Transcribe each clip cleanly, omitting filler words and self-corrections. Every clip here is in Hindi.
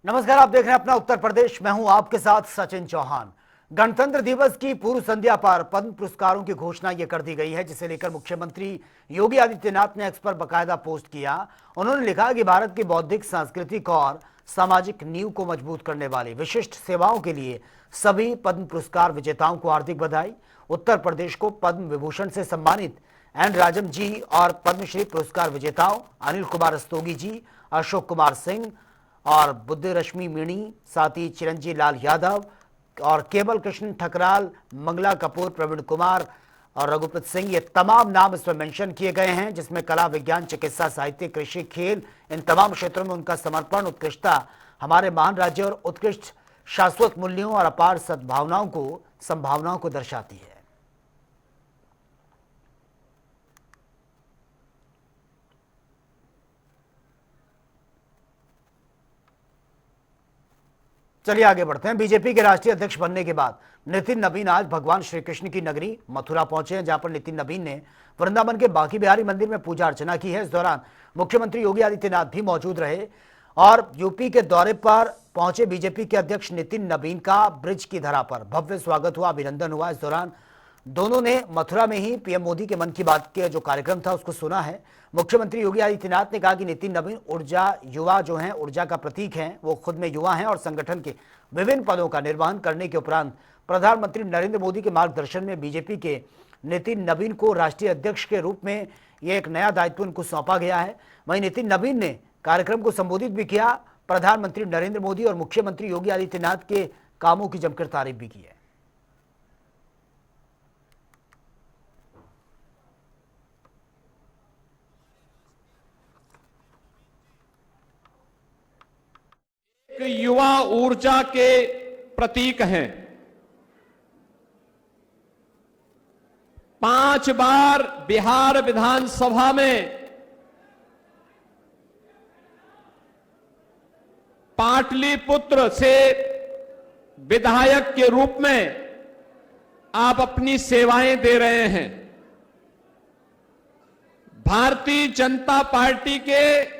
नमस्कार, आप देख रहे हैं अपना उत्तर प्रदेश। मैं हूं आपके साथ सचिन चौहान। गणतंत्र दिवस की पूर्व संध्या पर पद्म पुरस्कारों की घोषणा यह कर दी गई है, जिसे लेकर मुख्यमंत्री योगी आदित्यनाथ ने एक्स पर बकायदा पोस्ट किया। उन्होंने लिखा कि भारत की बौद्धिक, सांस्कृतिक और सामाजिक नींव को मजबूत करने वाली विशिष्ट सेवाओं के लिए सभी पद्म पुरस्कार विजेताओं को हार्दिक बधाई। उत्तर प्रदेश को पद्म विभूषण से सम्मानित एन राजम जी और पद्मश्री पुरस्कार विजेताओं अनिल कुमार रस्तोगी जी, अशोक कुमार सिंह और बुद्ध रश्मि मीणी, साथ ही चिरंजीव लाल यादव और केवल कृष्ण ठकराल, मंगला कपूर, प्रवीण कुमार और रघुप्रीत सिंह, ये तमाम नाम इसमें मेंशन किए गए हैं, जिसमें कला, विज्ञान, चिकित्सा, साहित्य, कृषि, खेल, इन तमाम क्षेत्रों में उनका समर्पण, उत्कृष्टता हमारे महान राज्य और उत्कृष्ट शाश्वत मूल्यों और अपार सद्भावनाओं संभावनाओं को दर्शाती है। चलिए आगे बढ़ते हैं। बीजेपी के राष्ट्रीय अध्यक्ष बनने के बाद नितिन नवीन आज भगवान श्री कृष्ण की नगरी मथुरा पहुंचे हैं, जहां पर नितिन नवीन ने वृंदावन के बांके बिहारी मंदिर में पूजा अर्चना की है। इस दौरान मुख्यमंत्री योगी आदित्यनाथ भी मौजूद रहे और यूपी के दौरे पर पहुंचे बीजेपी के अध्यक्ष नितिन नवीन का ब्रिज की धरा पर भव्य स्वागत हुआ, अभिनंदन हुआ। इस दौरान दोनों ने मथुरा में ही पीएम मोदी के मन की बात के जो कार्यक्रम था उसको सुना है। मुख्यमंत्री योगी आदित्यनाथ ने कहा कि नितिन नवीन युवा जो हैं, ऊर्जा का प्रतीक हैं, वो खुद में युवा हैं और संगठन के विभिन्न पदों का निर्वहन करने के उपरांत प्रधानमंत्री नरेंद्र मोदी के मार्गदर्शन में बीजेपी के नितिन नवीन को राष्ट्रीय अध्यक्ष के रूप में यह एक नया दायित्व उनको सौंपा गया है। वहीं नितिन नवीन ने कार्यक्रम को संबोधित भी किया। प्रधानमंत्री नरेंद्र मोदी और मुख्यमंत्री योगी आदित्यनाथ के कामों की जमकर तारीफ भी की है। युवा ऊर्जा के प्रतीक हैं। 5 बार बिहार विधानसभा में पाटलिपुत्र से विधायक के रूप में आप अपनी सेवाएं दे रहे हैं। भारतीय जनता पार्टी के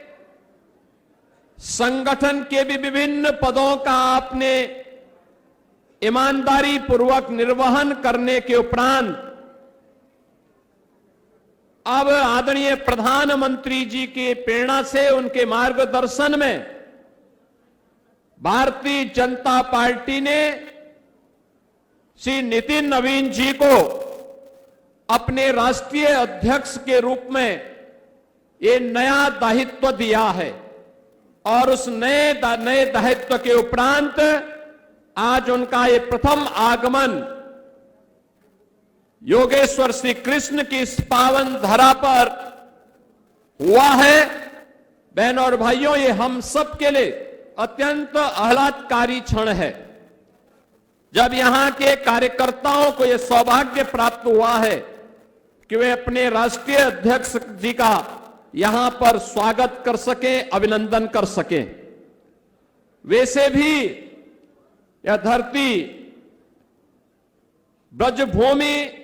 संगठन के भी विभिन्न पदों का आपने ईमानदारी पूर्वक निर्वहन करने के उपरांत अब आदरणीय प्रधानमंत्री जी की प्रेरणा से, उनके मार्गदर्शन में भारतीय जनता पार्टी ने श्री नितिन नवीन जी को अपने राष्ट्रीय अध्यक्ष के रूप में ये नया दायित्व दिया है और उस नए दायित्व के उपरांत आज उनका ये प्रथम आगमन योगेश्वर श्री कृष्ण की इस पावन धरा पर हुआ है। बहनों और भाइयों, ये हम सब के लिए अत्यंत आह्लादकारी क्षण है, जब यहां के कार्यकर्ताओं को यह सौभाग्य प्राप्त हुआ है कि वे अपने राष्ट्रीय अध्यक्ष जी का यहां पर स्वागत कर सकें, अभिनंदन कर सकें। वैसे भी यह धरती ब्रजभूमि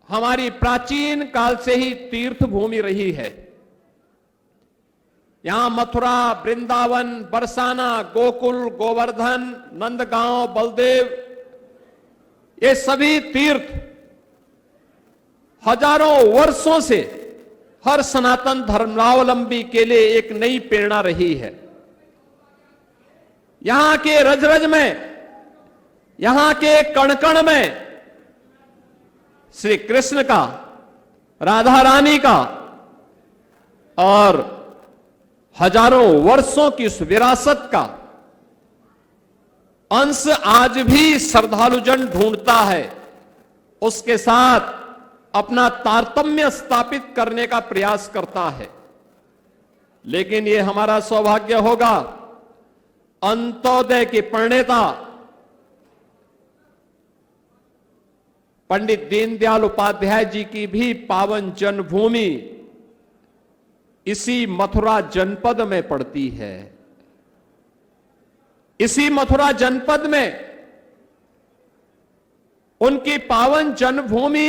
हमारी प्राचीन काल से ही तीर्थ भूमि रही है। यहां मथुरा, वृंदावन, बरसाना, गोकुल, गोवर्धन, नंदगांव, बलदेव, ये सभी तीर्थ हजारों वर्षों से हर सनातन धर्मावलंबी के लिए एक नई प्रेरणा रही है। यहां के रज रज में, यहां के कण कण में श्री कृष्ण का, राधा रानी का और हजारों वर्षों की उस विरासत का अंश आज भी श्रद्धालुजन ढूंढता है, उसके साथ अपना तारतम्य स्थापित करने का प्रयास करता है। लेकिन यह हमारा सौभाग्य होगा, अंत्योदय के प्रणेता पंडित दीनदयाल उपाध्याय जी की भी पावन जन्मभूमि इसी मथुरा जनपद में पड़ती है। इसी मथुरा जनपद में उनकी पावन जन्मभूमि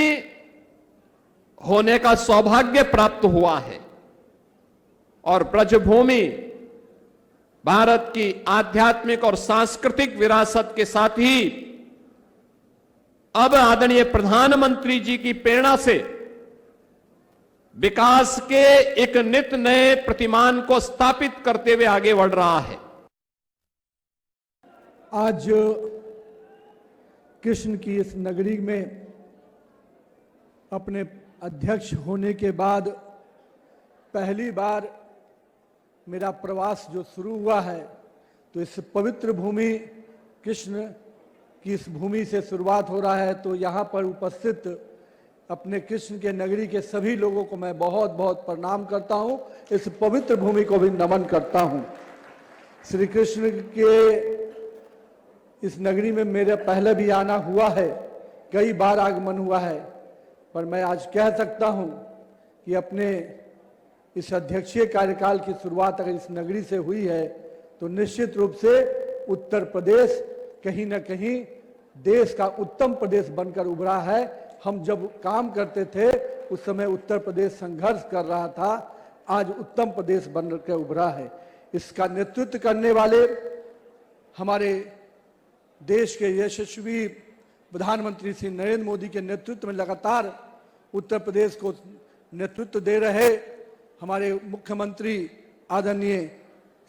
होने का सौभाग्य प्राप्त हुआ है और ब्रजभूमि भारत की आध्यात्मिक और सांस्कृतिक विरासत के साथ ही अब आदरणीय प्रधानमंत्री जी की प्रेरणा से विकास के एक नित नए प्रतिमान को स्थापित करते हुए आगे बढ़ रहा है। आज कृष्ण की इस नगरी में अपने अध्यक्ष होने के बाद पहली बार मेरा प्रवास जो शुरू हुआ है, तो इस पवित्र भूमि कृष्ण की इस भूमि से शुरुआत हो रहा है। तो यहाँ पर उपस्थित अपने कृष्ण के नगरी के सभी लोगों को मैं बहुत बहुत प्रणाम करता हूँ, इस पवित्र भूमि को भी नमन करता हूँ। श्री कृष्ण के इस नगरी में मेरे पहले भी आना हुआ है, कई बार आगमन हुआ है, पर मैं आज कह सकता हूँ कि अपने इस अध्यक्षीय कार्यकाल की शुरुआत अगर इस नगरी से हुई है तो निश्चित रूप से उत्तर प्रदेश कहीं ना कहीं देश का उत्तम प्रदेश बनकर उभरा है। हम जब काम करते थे उस समय उत्तर प्रदेश संघर्ष कर रहा था, आज उत्तम प्रदेश बनकर उभरा है। इसका नेतृत्व करने वाले हमारे देश के यशस्वी प्रधानमंत्री श्री नरेंद्र मोदी के नेतृत्व में लगातार उत्तर प्रदेश को नेतृत्व दे रहे हमारे मुख्यमंत्री आदरणीय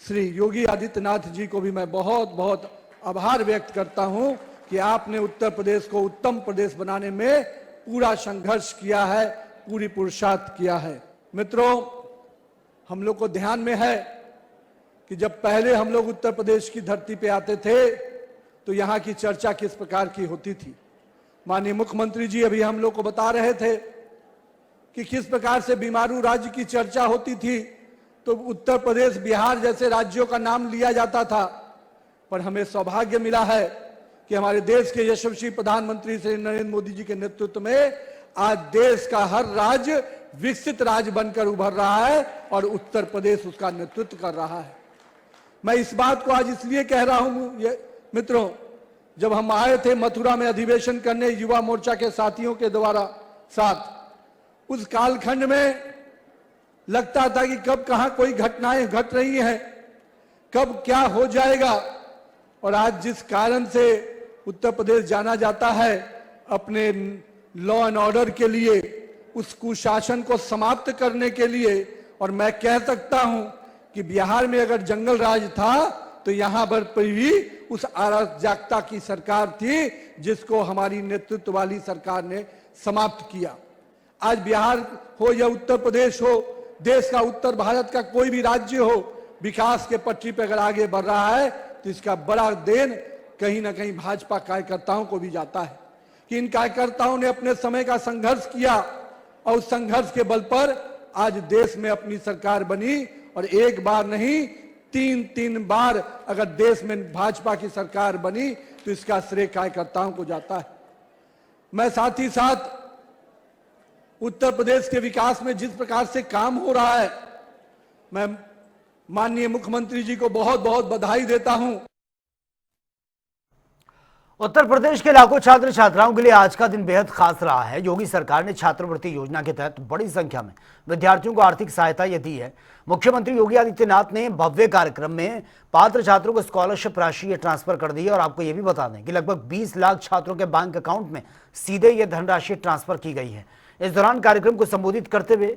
श्री योगी आदित्यनाथ जी को भी मैं बहुत बहुत आभार व्यक्त करता हूं कि आपने उत्तर प्रदेश को उत्तम प्रदेश बनाने में पूरा संघर्ष किया है, पूरी पुरुषार्थ किया है। मित्रों, हम लोग को ध्यान में है कि जब पहले हम लोग उत्तर प्रदेश की धरती पे आते थे तो यहाँ की चर्चा किस प्रकार की होती थी। माननीय मुख्यमंत्री जी अभी हम लोग को बता रहे थे कि किस प्रकार से बीमारू राज्य की चर्चा होती थी, तो उत्तर प्रदेश, बिहार जैसे राज्यों का नाम लिया जाता था। पर हमें सौभाग्य मिला है कि हमारे देश के यशस्वी प्रधानमंत्री श्री नरेंद्र मोदी जी के नेतृत्व में आज देश का हर राज्य विकसित राज्य बनकर उभर रहा है और उत्तर प्रदेश उसका नेतृत्व कर रहा है। मैं इस बात को आज इसलिए कह रहा हूं मित्रों, जब हम आए थे मथुरा में अधिवेशन करने युवा मोर्चा के साथियों के द्वारा साथ, उस कालखंड में लगता था कि कब कहां कोई घटनाएं घट रही हैं, कब क्या हो जाएगा। और आज जिस कारण से उत्तर प्रदेश जाना जाता है अपने लॉ एंड ऑर्डर के लिए, उस कुशासन को समाप्त करने के लिए, और मैं कह सकता हूं कि बिहार में अगर जंगल राज था तो यहां पर भी उस अराजकता की सरकार थी जिसको हमारी नेतृत्व वाली सरकार ने समाप्त किया। आज बिहार हो या उत्तर प्रदेश हो, देश का उत्तर भारत का कोई भी राज्य हो, विकास के पटरी पर अगर आगे बढ़ रहा है तो इसका बड़ा देन कहीं ना कहीं भाजपा कार्यकर्ताओं को भी जाता है कि इन कार्यकर्ताओं ने अपने समय का संघर्ष किया और उस संघर्ष के बल पर आज देश में अपनी सरकार बनी। और एक बार नहीं, तीन बार अगर देश में भाजपा की सरकार बनी तो इसका श्रेय कार्यकर्ताओं को जाता है। मैं साथ ही साथ उत्तर प्रदेश के विकास में जिस प्रकार से काम हो रहा है, मैं माननीय मुख्यमंत्री जी को बहुत बहुत बधाई देता हूं। उत्तर प्रदेश के लाखों छात्र छात्राओं के लिए आज का दिन बेहद खास रहा है। योगी सरकार ने छात्रवृत्ति योजना के तहत बड़ी संख्या में विद्यार्थियों को आर्थिक सहायता ये दी है। मुख्यमंत्री योगी आदित्यनाथ ने भव्य कार्यक्रम में पात्र छात्रों को स्कॉलरशिप राशि ये ट्रांसफर कर दी है। और आपको ये भी बता दें कि लगभग 20 लाख छात्रों के बैंक अकाउंट में सीधे ये धनराशि ट्रांसफर की गई है। इस दौरान कार्यक्रम को संबोधित करते हुए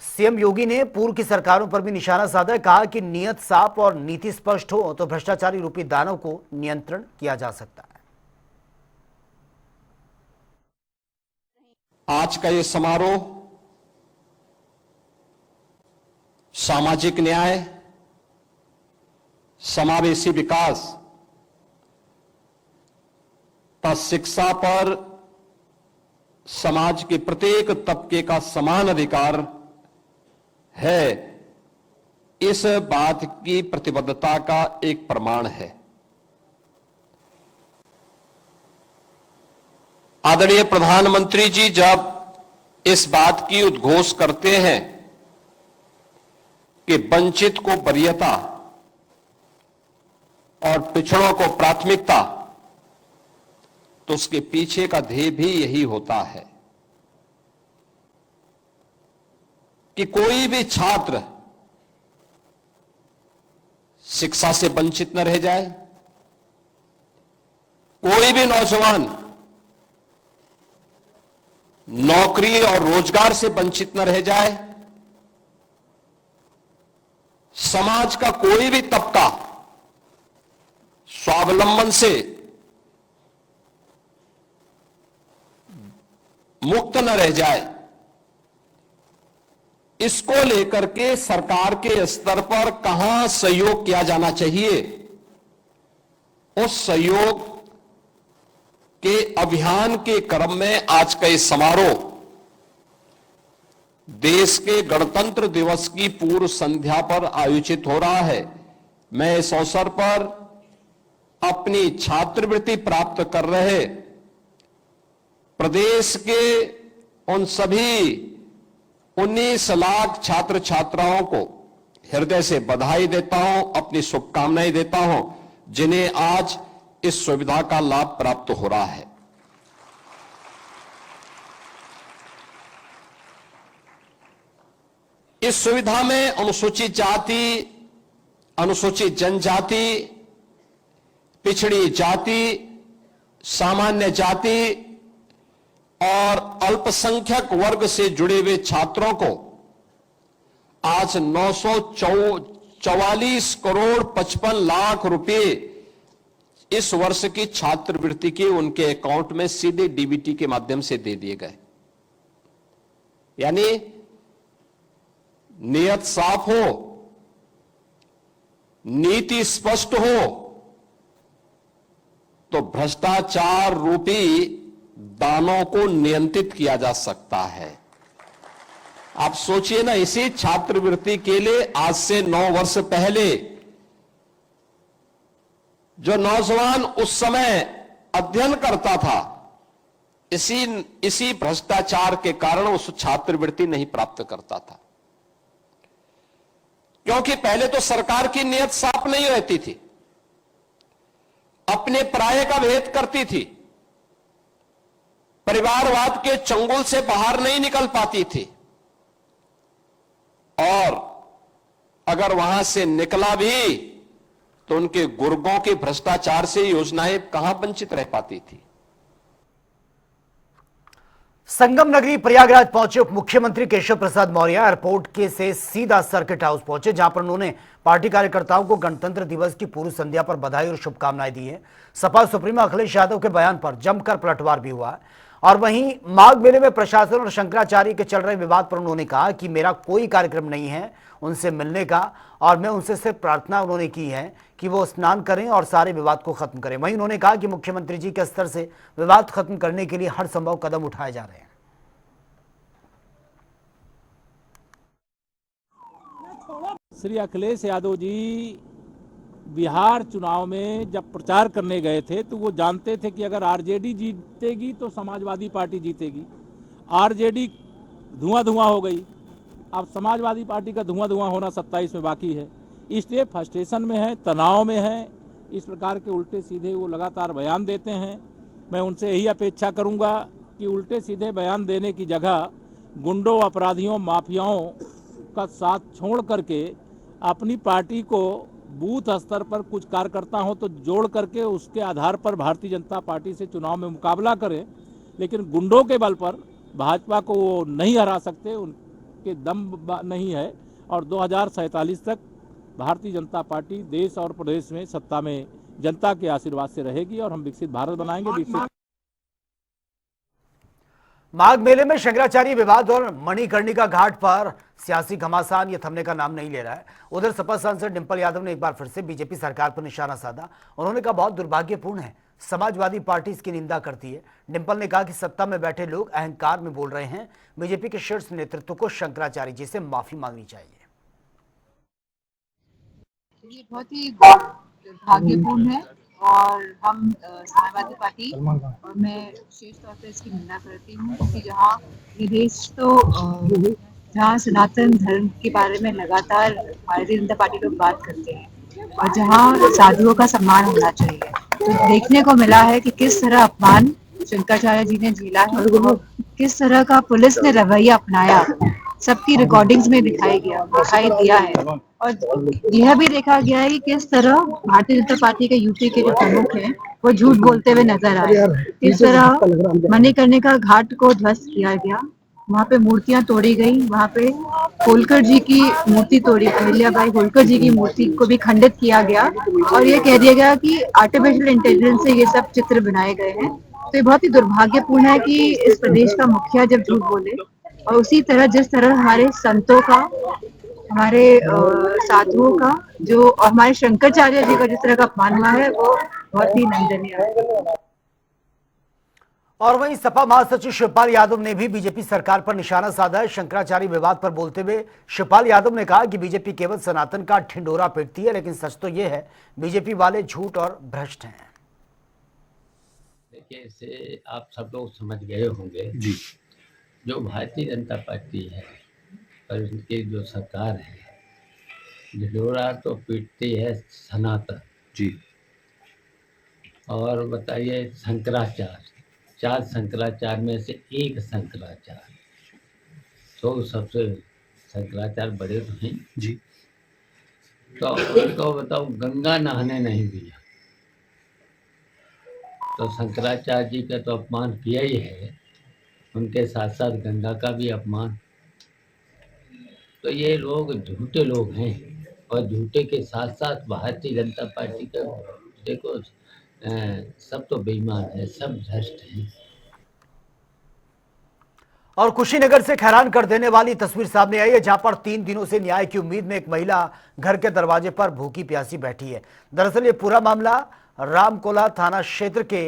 सीएम योगी ने पूर्व की सरकारों पर भी निशाना साधा, कहा कि नियत साफ और नीति स्पष्ट हो तो भ्रष्टाचारी रूपी दानव को नियंत्रण किया जा सकता है। आज का ये समारोह सामाजिक न्याय, समावेशी विकास तथा शिक्षा पर समाज के प्रत्येक तबके का समान अधिकार है, इस बात की प्रतिबद्धता का एक प्रमाण है। आदरणीय प्रधानमंत्री जी जब इस बात की उद्घोष करते हैं कि वंचित को वरीयता और पिछड़ों को प्राथमिकता, तो उसके पीछे का ध्येय भी यही होता है कि कोई भी छात्र शिक्षा से वंचित न रह जाए, कोई भी नौजवान नौकरी और रोजगार से वंचित न रह जाए, समाज का कोई भी तबका स्वावलंबन से मुक्त न रह जाए, इसको लेकर के सरकार के स्तर पर कहां सहयोग किया जाना चाहिए, उस सहयोग के अभियान के क्रम में आज का ये समारोह देश के गणतंत्र दिवस की पूर्व संध्या पर आयोजित हो रहा है। मैं इस अवसर पर अपनी छात्रवृत्ति प्राप्त कर रहे प्रदेश के उन सभी 19 लाख छात्र छात्राओं को हृदय से बधाई देता हूं, अपनी शुभकामनाएं देता हूं, जिन्हें आज इस सुविधा का लाभ प्राप्त हो रहा है। इस सुविधा में अनुसूचित जाति, अनुसूचित जनजाति, पिछड़ी जाति, सामान्य जाति और अल्पसंख्यक वर्ग से जुड़े हुए छात्रों को आज 944 करोड़ 55 लाख रुपए इस वर्ष की छात्रवृत्ति के उनके अकाउंट में सीधे डीबीटी के माध्यम से दे दिए गए। यानी नियत साफ हो, नीति स्पष्ट हो, तो भ्रष्टाचार रूपी दानों को नियंत्रित किया जा सकता है। आप सोचिए ना, इसी छात्रवृत्ति के लिए आज से 9 वर्ष पहले जो नौजवान उस समय अध्ययन करता था, इसी भ्रष्टाचार के कारण उस छात्रवृत्ति नहीं प्राप्त करता था, क्योंकि पहले तो सरकार की नीयत साफ नहीं रहती थी, अपने पराये का भेद करती थी, परिवारवाद के चंगुल से बाहर नहीं निकल पाती थी, और अगर वहां से निकला भी तो उनके गुर्गों के भ्रष्टाचार से योजनाएं कहां वंचित रह पाती थी। संगम नगरी प्रयागराज पहुंचे उप मुख्यमंत्री केशव प्रसाद मौर्य एयरपोर्ट के से सीधा सर्किट हाउस पहुंचे, जहां पर उन्होंने पार्टी कार्यकर्ताओं को गणतंत्र दिवस की पूर्व संध्या पर बधाई और शुभकामनाएं दी है। सपा सुप्रीमो अखिलेश यादव के बयान पर जमकर पलटवार भी हुआ है। और वहीं माघ मेले में प्रशासन और शंकराचार्य के चल रहे विवाद पर उन्होंने कहा कि मेरा कोई कार्यक्रम नहीं है उनसे मिलने का, और मैं उनसे सिर्फ प्रार्थना उन्होंने की है कि वो स्नान करें और सारे विवाद को खत्म करें। वहीं उन्होंने कहा कि मुख्यमंत्री जी के स्तर से विवाद खत्म करने के लिए हर संभव कदम उठाए जा रहे हैं। श्री अखिलेश यादव जी बिहार चुनाव में जब प्रचार करने गए थे तो वो जानते थे कि अगर आरजेडी जीतेगी तो समाजवादी पार्टी जीतेगी। आरजेडी धुआं धुआं हो गई, अब समाजवादी पार्टी का धुआं धुआं होना 27 में बाकी है, इसलिए फ्रस्ट्रेशन में है, तनाव में है। इस प्रकार के उल्टे सीधे वो लगातार बयान देते हैं। मैं उनसे यही अपेक्षा करूंगा कि उल्टे सीधे बयान देने की जगह गुंडों, अपराधियों, माफियाओं का साथ छोड़ करके अपनी पार्टी को बूथ स्तर पर कुछ कार्यकर्ता हो तो जोड़ करके उसके आधार पर भारतीय जनता पार्टी से चुनाव में मुकाबला करें, लेकिन गुंडों के बल पर भाजपा को वो नहीं हरा सकते, उनके दम नहीं है। और 2047 तक भारतीय जनता पार्टी देश और प्रदेश में सत्ता में जनता के आशीर्वाद से रहेगी और हम विकसित भारत बनाएंगे। माघ मेले में शंकराचार्य विवाद और मणिकर्णिका घाट पर सियासी घमासान ये थमने का नाम नहीं ले रहा है। उधर सपा सांसद डिंपल यादव ने एक बार फिर से बीजेपी सरकार पर निशाना साधा। उन्होंने कहा बहुत दुर्भाग्यपूर्ण है, समाजवादी पार्टी इसकी निंदा करती है। डिंपल ने कहा कि सत्ता में बैठे लोग अहंकार में बोल रहे हैं। बीजेपी के शीर्ष नेतृत्व को शंकराचार्य जी से माफी मांगनी चाहिए। ये बहुत ही दुर्भाग्यपूर्ण है और हम समाजवादी पार्टी और मैं विशेष तौर पर इसकी निंदा करती हूँ, क्योंकि जहाँ ये देश तो जहाँ सनातन धर्म के बारे में लगातार भारतीय जनता पार्टी लोग बात करते हैं और जहाँ साधुओं का सम्मान होना चाहिए, तो देखने को मिला है कि किस तरह अपमान शंकराचार्य जी ने झेला है और किस तरह का पुलिस ने रवैया अपनाया सबकी रिकॉर्डिंग्स में दिखाई दिया है। और यह भी देखा गया है कि किस तरह भारतीय जनता पार्टी के यूपी के जो प्रमुख हैं वो झूठ बोलते हुए नजर आए। किस तरह मणिकर्णिका घाट को ध्वस्त किया गया, वहाँ पे मूर्तियां तोड़ी गई, वहाँ पे होलकर जी की मूर्ति तोड़ी, अहिल्याबाई होलकर जी की मूर्ति को भी खंडित किया गया और ये कह दिया गया कि आर्टिफिशियल इंटेलिजेंस से ये सब चित्र बनाए गए हैं। तो ये बहुत ही दुर्भाग्यपूर्ण है कि इस प्रदेश का मुखिया जब झूठ बोले, और उसी तरह जिस तरह हमारे संतों का, हमारे साधुओं का जो, और हमारे शंकराचार्य जी का जिस तरह का अपमान हुआ है वो बहुत ही निंदनीय है। और वहीं सपा महासचिव शिवपाल यादव ने भी बीजेपी सरकार पर निशाना साधा है। शंकराचार्य विवाद पर बोलते हुए शिवपाल यादव ने कहा कि बीजेपी केवल सनातन का ढिंढोरा पीटती है, लेकिन सच तो यह है बीजेपी वाले झूठ और भ्रष्ट हैं। देखिए, इसे आप सब लोग समझ गए होंगे जी। जो भारतीय जनता पार्टी है और उनकी जो सरकार है, ढिंढोरा तो पीटती है सनातन जी। और बताइए, शंकराचार्य, 4 शंकराचार्य में से एक शंकराचार्य, तो सबसे शंकराचार्य बड़े तो हैं जी। तो उनको बताओ, गंगा नहाने नहीं दिया, तो शंकराचार्य जी का तो अपमान किया ही है, उनके साथ साथ गंगा का भी अपमान। तो ये लोग झूठे लोग हैं, और झूठे के साथ साथ भारतीय जनता पार्टी का देखो, सब तो बेईमान है, सब भ्रष्ट हैं। और कुशीनगर से हैरान कर देने वाली तस्वीर सामने आई है, जहां पर 3 दिनों से न्याय की उम्मीद में एक महिला घर के दरवाजे पर भूखी प्यासी बैठी है। दरअसल ये पूरा मामला रामकोला थाना क्षेत्र के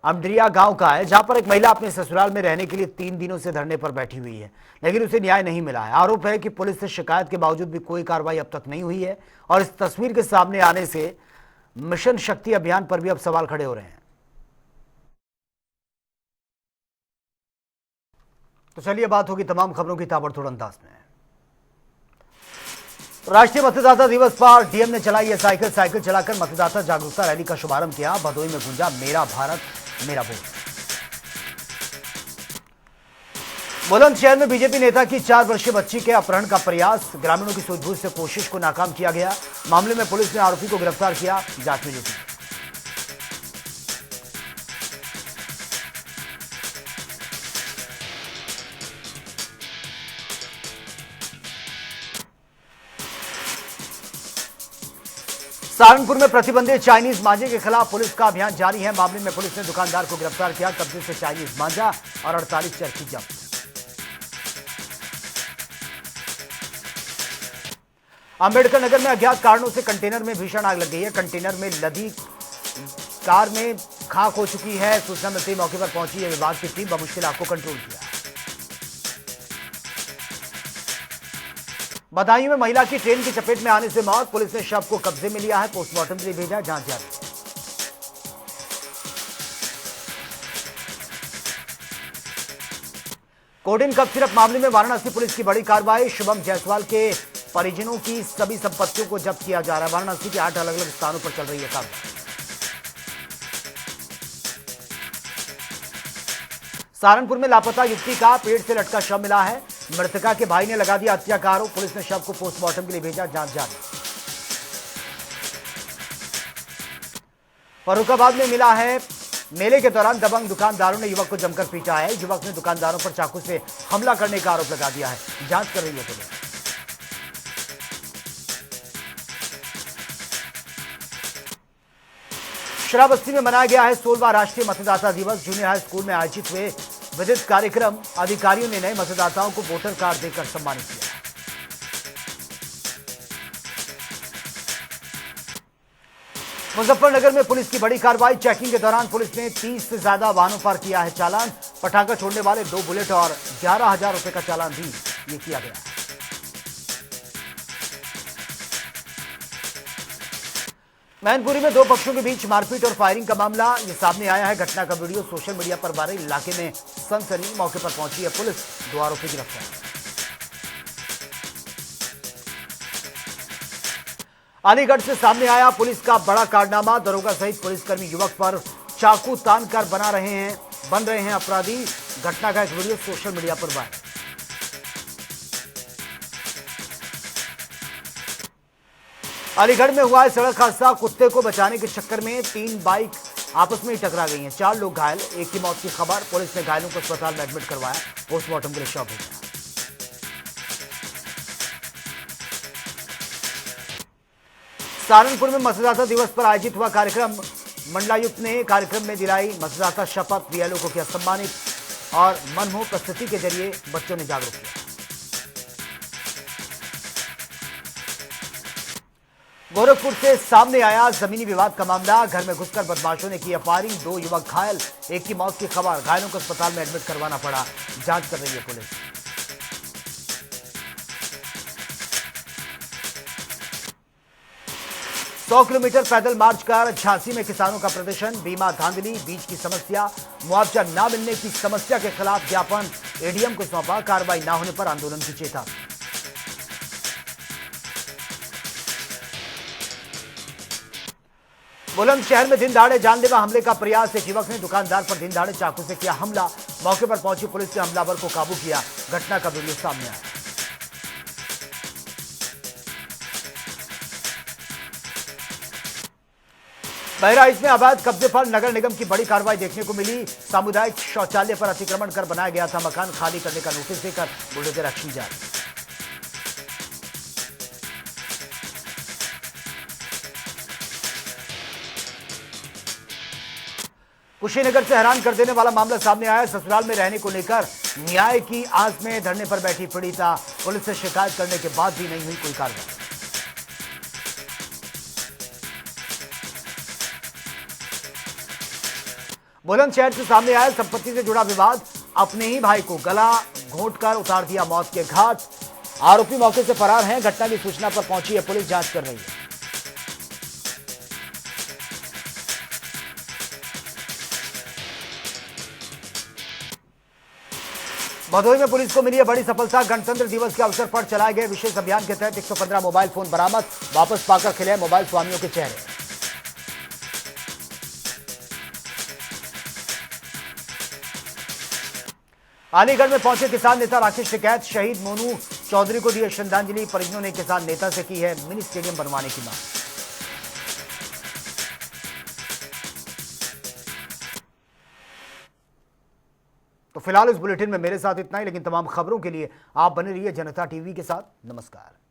अमडरिया गांव का है, जहां पर एक महिला अपने ससुराल में रहने के लिए 3 दिनों से धरने पर बैठी हुई है, लेकिन उसे न्याय नहीं मिला है। आरोप है कि पुलिस से शिकायत के बावजूद भी कोई कार्रवाई अब तक नहीं हुई है, और इस तस्वीर के सामने आने से मिशन शक्ति अभियान पर भी अब सवाल खड़े हो रहे हैं। तो चलिए बात होगी तमाम खबरों की ताबड़तोड़ अंदाज में। राष्ट्रीय मतदाता दिवस पर डीएम ने चलाई साइकिल चलाकर मतदाता जागरूकता रैली का शुभारंभ किया। भदोई में गूंजा मेरा भारत मेरा वोट। बुलंदशहर में बीजेपी नेता की 4 वर्षीय बच्ची के अपहरण का प्रयास, ग्रामीणों की सूझबूझ से कोशिश को नाकाम किया गया। मामले में पुलिस ने आरोपी को गिरफ्तार किया, जांच में जुटी। सहारनपुर में प्रतिबंधित चाइनीज मांझे के खिलाफ पुलिस का अभियान जारी है। मामले में पुलिस ने दुकानदार को गिरफ्तार किया, कब्जे से चाइनीज मांझा और 48 चरखी जब्त। अंबेडकर नगर में अज्ञात कारणों से कंटेनर में भीषण आग लग गई है। कंटेनर में लदी कार में खाक हो चुकी है। सूचना मिलते ही मौके पर पहुंची है विभाग की टीम, बमुश्किल आग को कंट्रोल किया। बदायूं में महिला की ट्रेन की चपेट में आने से मौत, पुलिस ने शव को कब्जे में लिया है, पोस्टमार्टम के लिए भेजा, जांच जारी। कोडिन कफ सिरप मामले में वाराणसी पुलिस की बड़ी कार्रवाई। शुभम जायसवाल के परिजनों की सभी संपत्तियों को जब्त किया जा रहा है। वाराणसी के 8 अलग अलग स्थानों पर चल रही है कार्रवाई। सहारनपुर में लापता युवती का पेड़ से लटका शव मिला है। मृतका के भाई ने लगा दिया हत्या का आरोप, पुलिस ने शव को पोस्टमार्टम के लिए भेजा, जांच जारी। फर्रुखाबाद में मिला है, मेले के दौरान दबंग दुकानदारों ने युवक को जमकर पीटा है। युवक ने दुकानदारों पर चाकू से हमला करने का आरोप लगा दिया है, जांच कर रही है पुलिस। श्रावस्ती में मनाया गया है 16वां राष्ट्रीय मतदाता दिवस। जूनियर हाई स्कूल में आयोजित हुए विविध कार्यक्रम, अधिकारियों ने नए मतदाताओं को वोटर कार्ड देकर सम्मानित किया। मुजफ्फरनगर में पुलिस की बड़ी कार्रवाई। चेकिंग के दौरान पुलिस ने 30 से ज्यादा वाहनों पर किया है चालान। पटाखा छोड़ने वाले 2 बुलेट और 11,000 रुपए का चालान भी ये किया गया। मैनपुरी में 2 पक्षों के बीच मारपीट और फायरिंग का मामला ये सामने आया है। घटना का वीडियो सोशल मीडिया पर वायरल। इलाके में सनसनी, मौके पर पहुंची है पुलिस, 2 आरोपी गिरफ्तार। अलीगढ़ से सामने आया पुलिस का बड़ा कारनामा। दरोगा सहित पुलिसकर्मी युवक पर चाकू तानकर बन रहे हैं अपराधी। घटना का एक वीडियो सोशल मीडिया पर वायरल। अलीगढ़ में हुआ है सड़क हादसा। कुत्ते को बचाने के चक्कर में 3 बाइक आपस में ही टकरा गई हैं। 4 लोग घायल, एक की मौत की खबर। पुलिस ने घायलों को अस्पताल में एडमिट करवाया, पोस्टमार्टम के लिए शव भेजा। सहारनपुर में मतदाता दिवस पर आयोजित हुआ कार्यक्रम। मंडलायुक्त ने कार्यक्रम में दिलाई मतदाता शपथ। बीएलओ को किया सम्मानित और मनमोहक प्रस्तुति के जरिए बच्चों ने जागरूक किया। गोरखपुर से सामने आया जमीनी विवाद का मामला। घर में घुसकर बदमाशों ने की फायरिंग, 2 युवक घायल, एक की मौत की खबर। घायलों को अस्पताल में एडमिट करवाना पड़ा, जांच कर रही है पुलिस। सौ किलोमीटर पैदल मार्च कर झांसी में किसानों का प्रदर्शन। बीमा धांधली, बीज की समस्या, मुआवजा न मिलने की समस्या के खिलाफ ज्ञापन एडीएम को सौंपा। कार्रवाई न होने पर आंदोलन की चेतावनी। बुलंदशहर में दिन दहाड़े जानलेवा हमले का प्रयास। एक युवक ने दुकानदार पर दिन दहाड़े चाकू से किया हमला। मौके पर पहुंची पुलिस ने हमलावर को काबू किया। घटना का वीडियो सामने आया। बहराइच में अवैध कब्जे पर नगर निगम की बड़ी कार्रवाई देखने को मिली। सामुदायिक शौचालय पर अतिक्रमण कर बनाया गया था मकान, खाली करने का नोटिस देकर बुलडोजर एक्शन जारी। कुशीनगर से हैरान कर देने वाला मामला सामने आया। ससुराल में रहने को लेकर न्याय की आस में धरने पर बैठी पीड़िता। पुलिस से शिकायत करने के बाद भी नहीं हुई कोई कार्रवाई। बुलंदशहर से सामने आया संपत्ति से जुड़ा विवाद। अपने ही भाई को गला घोंटकर उतार दिया मौत के घाट। आरोपी मौके से फरार हैं। घटना की सूचना पर पहुंची है पुलिस, जांच कर रही है। भदोही में पुलिस को मिली है बड़ी सफलता। गणतंत्र दिवस के अवसर पर चलाए गए विशेष अभियान के तहत 115 मोबाइल फोन बरामद। वापस पाकर खिले मोबाइल स्वामियों के चेहरे। अलीगढ़ में पहुंचे किसान नेता राकेश टिकैत। शहीद मोनू चौधरी को दी श्रद्धांजलि। परिजनों ने किसान नेता से की है मिनी स्टेडियम बनवाने की मांग। तो फिलहाल इस बुलेटिन में मेरे साथ इतना ही, लेकिन तमाम खबरों के लिए आप बने रहिए जनता टीवी के साथ। नमस्कार।